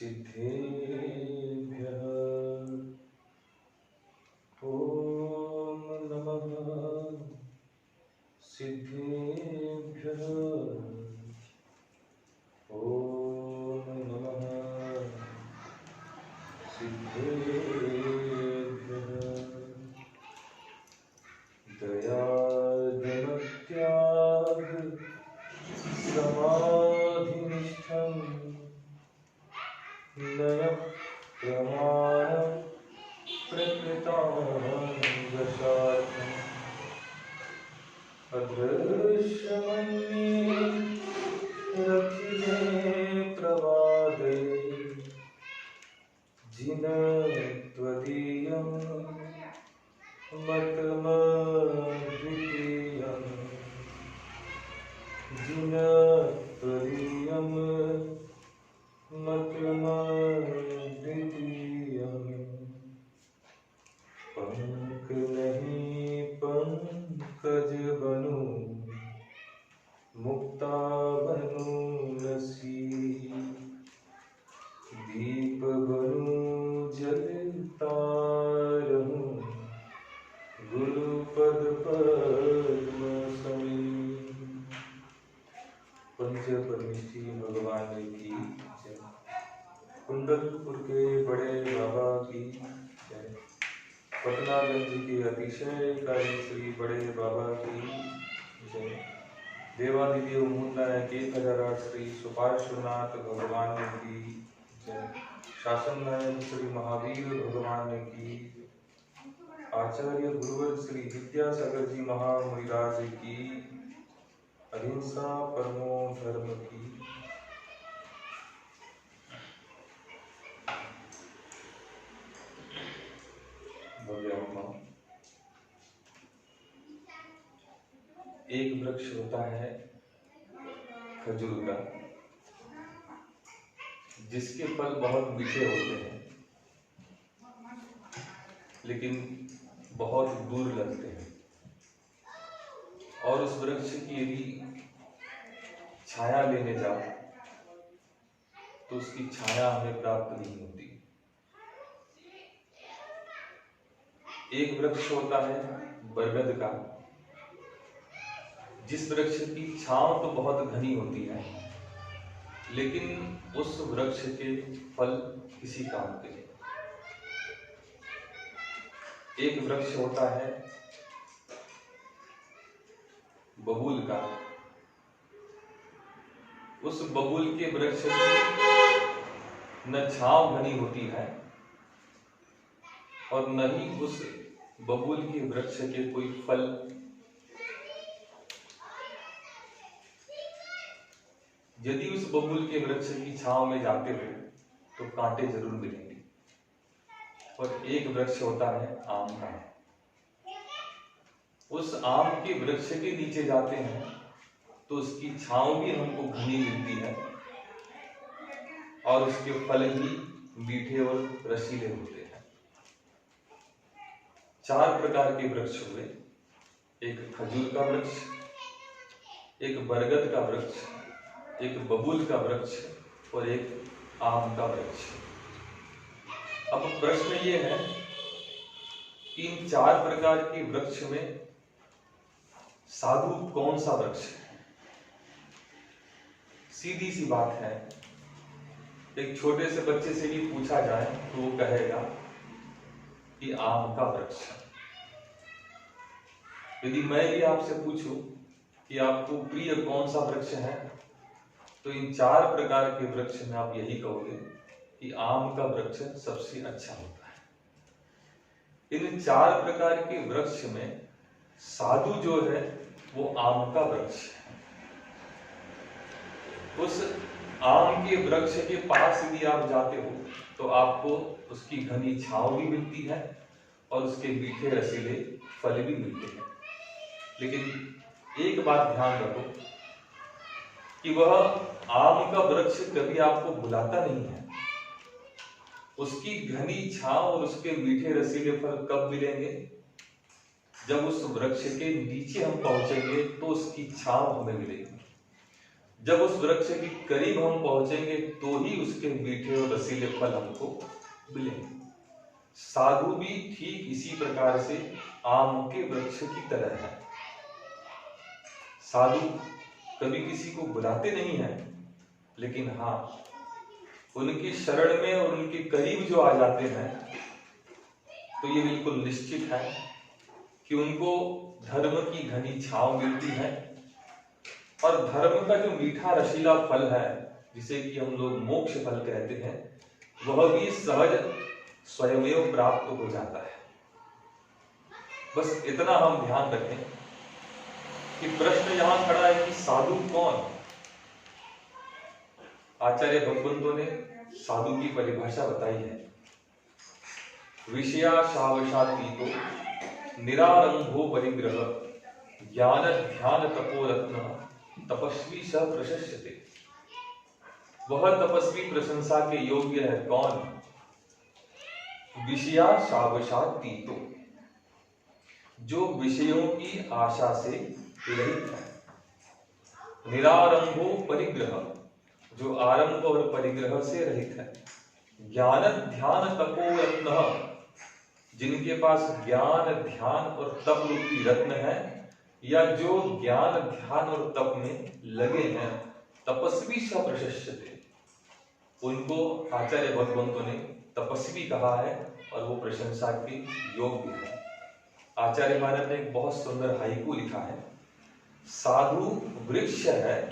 सिद्धेभ्यः ॐ नमः सिद्धेभ्यः ॐ नमः सिद्धेभ्यः दयार्द्रमत्याग समाधिनिष्ठं नयः प्रमाणं प्रकृताङ्गशार्थम् अदृश्यमन्ये रथिने प्रवादे जिनत्वदीयं मतमद्वितीयं जिनत्वदीयं मतमद्वितीयं पंख नहीं पंकज बनु मुक्ता बनु रसी दीप बनु जलता रहूं गुरुपद पद्म समी। पंच परमेश्वरी भगवान की जय। कुंडलपुर के बड़े बाबा की जय। पटनागंज के अतिशयकारी श्री बड़े बाबा की जय। देवादिदेव मूलनायक 1008 श्री सुपार्श्वनाथ भगवान की जय। शासन नायक श्री महावीर भगवान की, आचार्य गुरुवर श्री विद्यासागर जी महामुनिराज की, अहिंसा परमो धर्म की। एक वृक्ष होता है खजूर का, जिसके फल बहुत मीठे होते हैं लेकिन बहुत दूर लगते हैं, और उस वृक्ष की यदि छाया लेने जाओ तो उसकी छाया हमें प्राप्त नहीं होती। एक वृक्ष होता है बरगद का, जिस वृक्ष की छांव तो बहुत घनी होती है लेकिन उस वृक्ष के फल किसी काम के नहीं। एक वृक्ष होता है बबूल का, उस बबूल के वृक्ष की न छांव घनी होती है और न ही उस बबूल के वृक्ष के कोई फल। यदि उस बबूल के वृक्ष की छांव में जाते हो तो कांटे जरूर मिलेंगे। और एक वृक्ष होता है आम का, उस आम के वृक्ष के नीचे जाते हैं तो उसकी छांव भी हमको घनी मिलती है और उसके फल भी मीठे और रसीले होते हैं। 4 प्रकार के वृक्ष हुए, एक खजूर का वृक्ष, एक बरगद का वृक्ष, एक बबूल का वृक्ष और एक आम का वृक्ष। अब प्रश्न ये है कि इन 4 प्रकार के वृक्ष में साधु कौन सा वृक्ष है? सीधी सी बात है, एक छोटे से बच्चे से भी पूछा जाए तो वो कहेगा कि आम का वृक्ष। यदि मैं भी आपसे पूछूं कि आपको प्रिय कौन सा वृक्ष है तो इन 4 प्रकार के वृक्ष में आप यही कहोगे कि आम का वृक्ष सबसे अच्छा होता है। इन 4 प्रकार के वृक्ष में साधु जो है वो आम का वृक्ष है। उस आम के वृक्ष के पास यदि आप जाते हो तो आपको उसकी घनी छांव भी मिलती है और उसके मीठे रसीले फल भी मिलते हैं। लेकिन एक बात ध्यान रखो कि वह आम का वृक्ष कभी आपको बुलाता नहीं है। उसकी घनी छांव और उसके मीठे रसीले फल कब मिलेंगे? जब उस वृक्ष के नीचे हम पहुंचेंगे तो उसकी छांव हमें मिलेगी। जब उस वृक्ष के करीब हम पहुंचेंगे तो ही उसके मीठे और रसीले फल हमको मिलेंगे। साधु भी ठीक इसी प्रकार से आम के वृक्ष की तरह है। साधु कभी किसी को बुलाते नहीं हैं, लेकिन हाँ, उनकी शरण में और उनके करीब जो आ जाते हैं तो ये बिल्कुल निश्चित है कि उनको धर्म की घनी छांव मिलती है और धर्म का जो मीठा रसीला फल है, जिसे कि हम लोग मोक्ष फल कहते हैं, वह भी सहज स्वयमेव प्राप्त हो जाता है। बस इतना हम ध्यान रखें कि प्रश्न यहां खड़ा है कि साधु कौन। आचार्य भगवंतों ने साधु की परिभाषा बताई है। विषयाशावशातीतो निरारंभो परिग्रह ज्ञान ध्यान तपोरत्न तपस्वी स प्रशस्यते। वह तपस्वी प्रशंसा के योग्य है कौन? विषयाशावशातीतो, जो विषयों की आशा से रहित है। निरारंभो परिग्रह, जो आरंभ और परिग्रह से रहित है। ज्ञान ध्यान तपोरत्न, जिनके पास ज्ञान ध्यान और तप रूपी रत्न है, या जो ज्ञान ध्यान और तप में लगे हैं, तपस्वी स प्रशस्यते, उनको आचार्य भगवंतों ने तपस्वी कहा है और वो प्रशंसा के योग्य है। आचार्य महाराज ने एक बहुत सुंदर हाइकू लिखा है। साधु वृक्ष है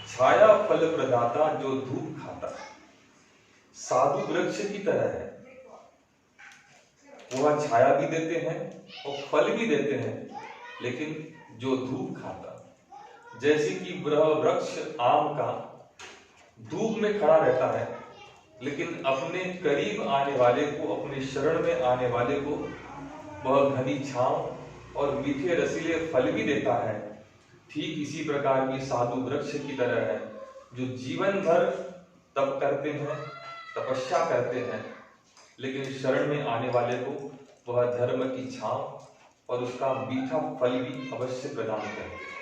छाया फल प्रदाता जो धूप खाता। साधु वृक्ष की तरह है, वह छाया भी देते हैं और फल भी देते हैं, लेकिन जो धूप खाता। जैसे कि वह वृक्ष आम का धूप में खड़ा रहता है, लेकिन अपने करीब आने वाले को, अपने शरण में आने वाले को वह घनी छांव और मीठे रसीले फल भी देता है। ठीक इसी प्रकार की साधु वृक्ष की तरह है, जो जीवन भर तप करते हैं, तपस्या करते हैं, लेकिन शरण में आने वाले को वह धर्म की छांव और उसका मीठा फल भी अवश्य प्रदान करते हैं।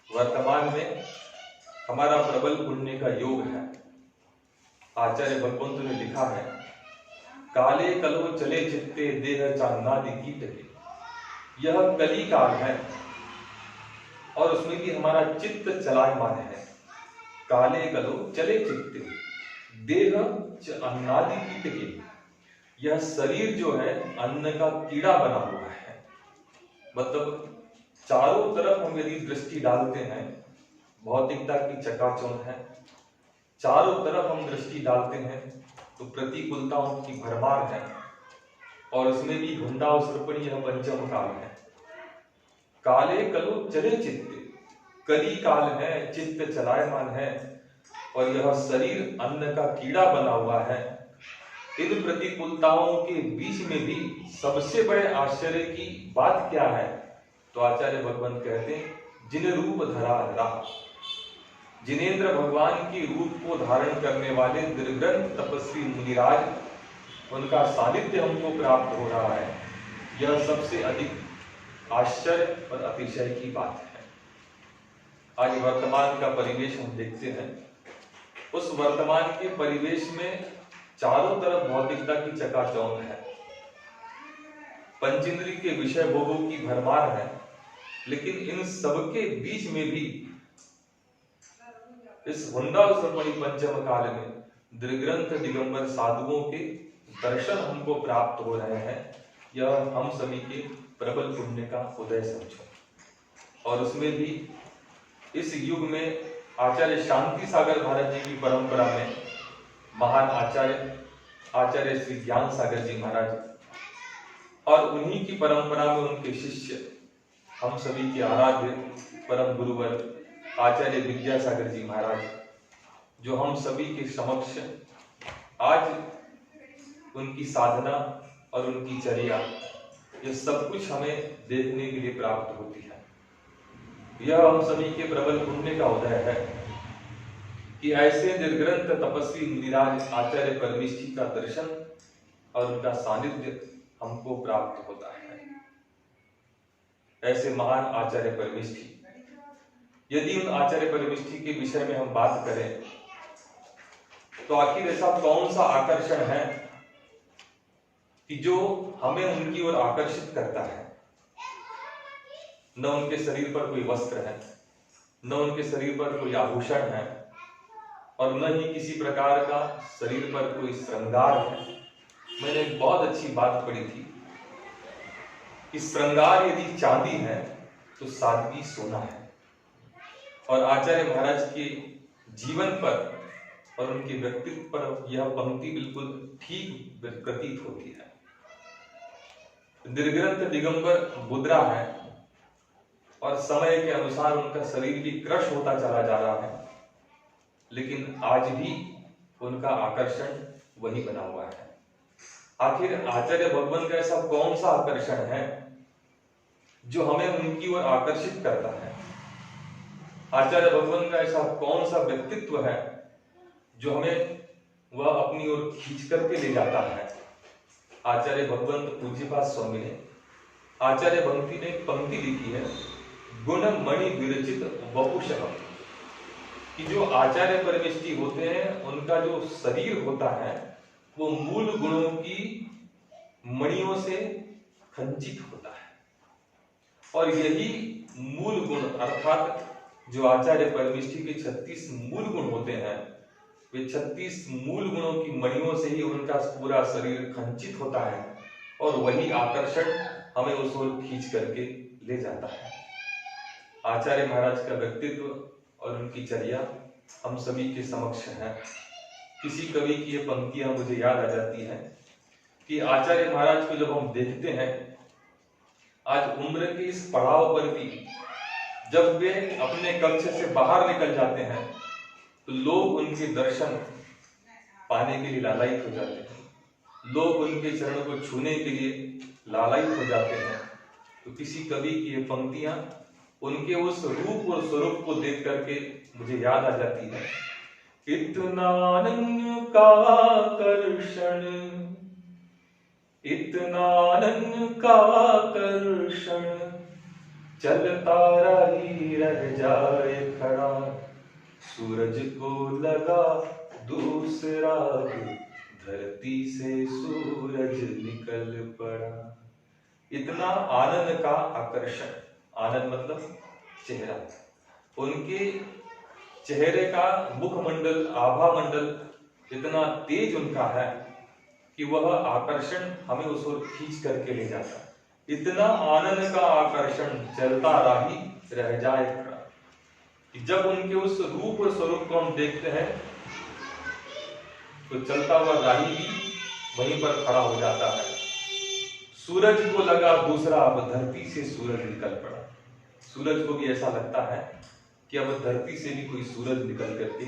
वर्तमान में हमारा प्रबल पुण्य का योग है। आचार्य भगवंत ने लिखा है, काले कलो चले चित्ते देह चांदादि कीटके। यह कली काल है और उसमें भी हमारा चित्त चलायमान है। काले कलो चले चित्ते देह अन्नादि कीटके। यह शरीर जो है अन्न का कीड़ा बना हुआ है। मतलब चारों तरफ हम यदि दृष्टि डालते हैं, भौतिकता की चकाचौंध है, चारों तरफ हम दृष्टि डालते हैं तो प्रतिकूलताओं की भरमार है, और उसमें भी हुंडा और सर्पणी यह पंचम काल है। काले कलो चले चित्ते, कली काल है, चित्त चलायमान है, और यह शरीर अन्न का कीड़ा बना हुआ है। इन प्रतिकूलताओं के बीच में भी सबसे बड़े आश्चर्य की बात क्या है? तो आचार्य भगवंत कहते हैं, जिन रूप धरा रहा। जिनेंद्र भगवान के रूप को धारण करने वाले दीर्घन तपस्वी मुनिराज, उनका सानिध्य हमको प्राप्त हो रहा है। यह सबसे अधिक आश्चर्य और अतिशय की बात है। आज वर्तमान का परिवेश हम देखते हैं। उस वर्तमान के परिवेश में चारों तरफ भौतिकता की चकाचौंध है, पंचेंद्रिय के विषय भोगों की भरमार है, लेकिन इन सबके बीच में भी इस हुंडा और सर्पणी पंचम काल में दृग्रंथ दिगंबर साधुओं के दर्शन हमको प्राप्त हो रहे हैं। यह हम सभी के प्रबल पुण्य का उदय समझो। और उसमें भी इस युग में आचार्य शांति सागर महाराज जी की परंपरा में महान आचार्य श्री ज्ञान सागर जी महाराज, और उन्हीं की परंपरा में उनके शिष्य, हम सभी के आराध्य परम गुरुवर आचार्य विद्यासागर जी महाराज, जो हम सभी के समक्ष आज उनकी साधना और उनकी चर्या, ये सब कुछ हमें देखने के लिए प्राप्त होती है। यह हम सभी के प्रबल पुण्य का उदय है कि ऐसे निर्ग्रंथ तपस्वी मुनिराज आचार्य परमेष्ठी का दर्शन और उनका सानिध्य हमको प्राप्त होता है। ऐसे महान आचार्य परमेष्ठी यदि उन आचार्य परमिष्ठी के विषय में हम बात करें तो आखिर ऐसा कौन सा आकर्षण है कि जो हमें उनकी ओर आकर्षित करता है। न उनके शरीर पर कोई वस्त्र है, न उनके शरीर पर कोई आभूषण है, और न ही किसी प्रकार का शरीर पर कोई श्रृंगार है। मैंने एक बहुत अच्छी बात पढ़ी थी कि श्रृंगार यदि चांदी है तो सादगी सोना है। और आचार्य महाराज के जीवन पर और उनके व्यक्तित्व पर यह पंक्ति बिल्कुल ठीक प्रतीत होती है। दीर्घग्रंथ दिगंबर बुद्रा है और समय के अनुसार उनका शरीर भी क्रश होता चला जा रहा है, लेकिन आज भी उनका आकर्षण वही बना हुआ है। आखिर आचार्य भगवान का ऐसा कौन सा आकर्षण है जो हमें उनकी ओर आकर्षित करता है। आचार्य भगवान का ऐसा कौन सा व्यक्तित्व है जो हमें वह अपनी ओर खींच करके ले जाता है। आचार्य भगवंत पूज्यपाद स्वामी ने आचार्य भक्ति ने पंक्ति लिखी है, गुण मणि विरचित वपुषः, कि जो आचार्य परमेष्ठी होते हैं उनका जो शरीर होता है वो मूल गुणों की मणियों से खंचित होता है। और यही मूल गुण अर्थात जो आचार्य परमेष्ठी के 36 मूल गुण होते हैं, वे 36 मूल गुणों की मणियों से ही उनका पूरा शरीर खंचित होता है और वही आकर्षण हमें उस ओर खींच करके ले जाता है। आचार्य महाराज का व्यक्तित्व और उनकी चर्या हम सभी के समक्ष है। किसी कवि की ये पंक्तियां मुझे याद आ जाती है कि आचार्य महाराज को जब हम देखते हैं आज उम्र के इस पड़ाव पर भी, जब वे अपने कक्ष से बाहर निकल जाते हैं तो लोग उनके दर्शन पाने के लिए लालायित हो जाते हैं, लोग उनके चरणों को छूने के लिए लालायित हो जाते हैं। तो किसी कवि की ये पंक्तियां उनके उस रूप और स्वरूप को देख करके मुझे याद आ जाती है। इतना अनन्य का आकर्षण, इतना अनन्य का आकर्षण, चलता रही रह जाए खड़ा, सूरज को लगा दूसरा, धरती से सूरज निकल पड़ा। इतना आनंद का आकर्षण, आनंद मतलब चेहरा, उनके चेहरे का मुखमंडल आभा मंडल इतना तेज उनका है कि वह आकर्षण हमें उस ओर खींच करके ले जाता है। इतना आनंद का आकर्षण चलता राही रह जाए खड़ा, कि जब उनके उस रूप और स्वरूप को हम देखते हैं तो चलता हुआ राही भी वहीं पर खड़ा हो जाता है। सूरज को लगा दूसरा, अब धरती से सूरज निकल पड़ा। सूरज को भी ऐसा लगता है कि अब धरती से भी कोई सूरज निकल करके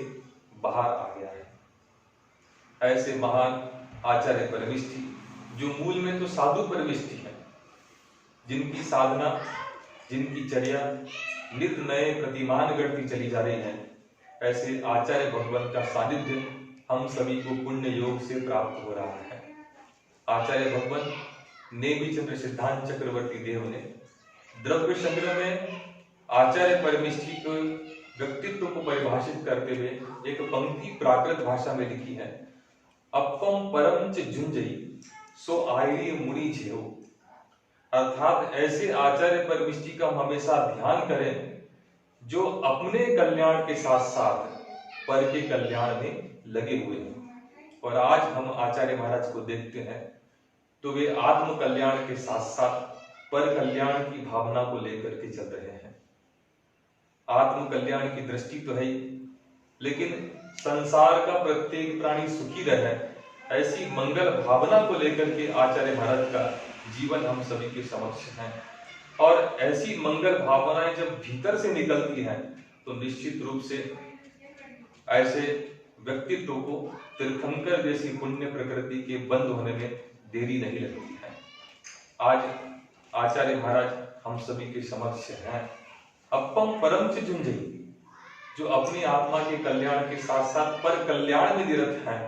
बाहर आ गया है। ऐसे महान आचार्य परमेष्ठी जो मूल में तो साधु परमेष्ठी है, जिनकी साधना, जिनकी चर्या नित नए प्रतिमान गढ़ती चली जा रही है, ऐसे आचार्य भगवान का सानिध्य हम सभी को पुण्य योग से प्राप्त हो रहा है। आचार्य भगवान नेमिचंद्र सिद्धांत चक्रवर्ती देव ने द्रव्य संग्रह में आचार्य परमेष्ठी के व्यक्तित्व को परिभाषित करते हुए एक पंक्ति प्राकृत भाषा में लिखी है, अपम परम च झुंझई सो आयरी मुनि झेओ। अर्थात ऐसे आचार्य परमेष्ठी का हम हमेशा ध्यान करें जो अपने कल्याण के साथ साथ पर के कल्याण में लगे हुए हैं। और आज हम आचार्य महाराज को देखते हैं तो वे आत्म कल्याण के साथ साथ पर कल्याण की भावना को लेकर के चल रहे हैं। आत्म कल्याण की दृष्टि तो है ही, लेकिन संसार का प्रत्येक प्राणी सुखी रहे, ऐसी मंगल भावना को लेकर के आचार्य महाराज का जीवन हम सभी के समक्ष है। और ऐसी मंगल भावनाएं जब भीतर से निकलती हैं तो निश्चित रूप से ऐसे व्यक्तित्व को तीर्थंकर जैसी पुण्य प्रकृति के बंद होने में देरी नहीं लगती है। आज आचार्य महाराज हम सभी के समक्ष हैं। अपम परम च झुंझई, जो अपनी आत्मा के कल्याण के साथ साथ पर कल्याण में निरत हैं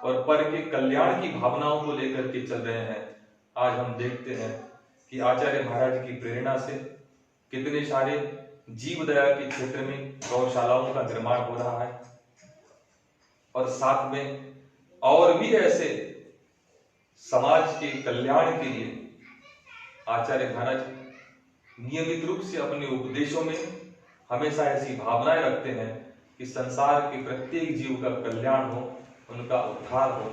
और पर के कल्याण की भावनाओं को लेकर के चल रहे हैं। आज हम देखते हैं कि आचार्य महाराज की प्रेरणा से कितने सारे जीव दया के क्षेत्र में गौशालाओं का निर्माण हो रहा है और साथ में और भी ऐसे समाज के कल्याण के लिए आचार्य महाराज नियमित रूप से अपने उपदेशों में हमेशा ऐसी भावनाएं रखते हैं कि संसार के प्रत्येक जीव का कल्याण हो, उनका उद्धार हो।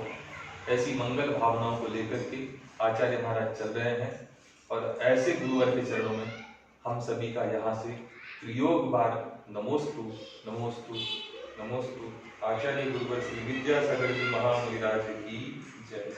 ऐसी मंगल भावनाओं को लेकर के आचार्य महाराज चल रहे हैं और ऐसे गुरुवर के चरणों में हम सभी का यहाँ से त्रियोग बार नमोस्तु नमोस्तु नमोस्तु। आचार्य गुरुवर श्री विद्यासागर जी महामुनिराज की जय।